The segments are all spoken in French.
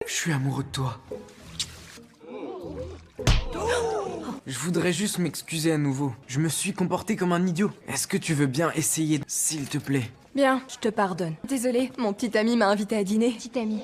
Je suis amoureux de toi. Je voudrais juste m'excuser à nouveau. Je me suis comporté comme un idiot. Est-ce que tu veux bien essayer, s'il te plaît? Bien, je te pardonne. Désolée, mon petit ami m'a invité à dîner. Petit ami.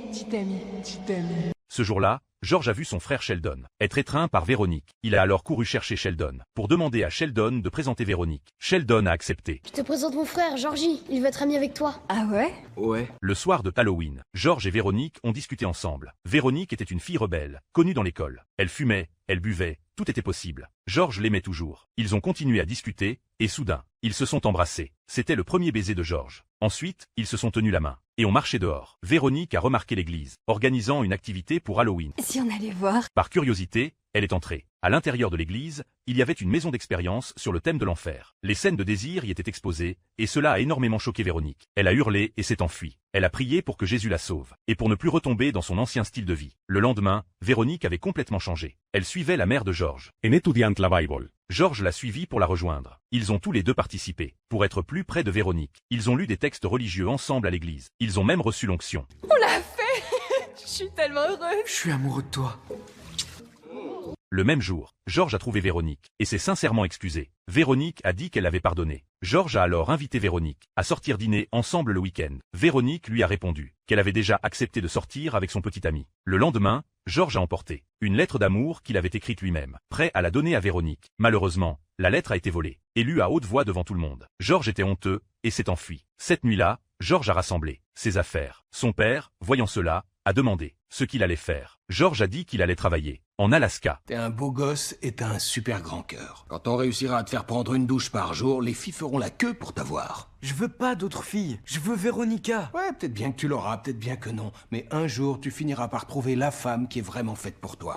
Ce jour-là, George a vu son frère Sheldon être étreint par Véronique. Il a alors couru chercher Sheldon pour demander à Sheldon de présenter Véronique. Sheldon a accepté. Je te présente mon frère, Georgie. Il veut être ami avec toi. Ah ouais? Ouais. Le soir de Halloween, George et Véronique ont discuté ensemble. Véronique était une fille rebelle, connue dans l'école. Elle fumait, elle buvait, tout était possible. George l'aimait toujours. Ils ont continué à discuter, et soudain, ils se sont embrassés. C'était le premier baiser de George. Ensuite, ils se sont tenus la main et ont marché dehors. Véronique a remarqué l'église, organisant une activité pour Halloween. Si on allait voir. Par curiosité, elle est entrée. À l'intérieur de l'église, il y avait une maison d'expérience sur le thème de l'enfer. Les scènes de désir y étaient exposées, et cela a énormément choqué Véronique. Elle a hurlé et s'est enfuie. Elle a prié pour que Jésus la sauve, et pour ne plus retomber dans son ancien style de vie. Le lendemain, Véronique avait complètement changé. Elle suivait la mère de George. En estudiant la Bible. George l'a suivie pour la rejoindre. Ils ont tous les deux participé, pour être plus près de Véronique. Ils ont lu des textes religieux ensemble à l'église. Ils ont même reçu l'onction. On l'a fait. Je suis tellement heureuse. Je suis amoureux de toi. Le même jour, George a trouvé Véronique, et s'est sincèrement excusé. Véronique a dit qu'elle avait pardonné. George a alors invité Véronique à sortir dîner ensemble le week-end. Véronique lui a répondu qu'elle avait déjà accepté de sortir avec son petit ami. Le lendemain, George a emporté une lettre d'amour qu'il avait écrite lui-même, prêt à la donner à Véronique. Malheureusement, la lettre a été volée, et lue à haute voix devant tout le monde. George était honteux, et s'est enfui. Cette nuit-là, George a rassemblé ses affaires. Son père, voyant cela, a demandé ce qu'il allait faire. George a dit qu'il allait travailler en Alaska. T'es un beau gosse et t'as un super grand cœur. Quand on réussira à te faire prendre une douche par jour, les filles feront la queue pour t'avoir. Je veux pas d'autres filles. Je veux Véronica. Ouais, peut-être bien que tu l'auras, peut-être bien que non. Mais un jour, tu finiras par trouver la femme qui est vraiment faite pour toi.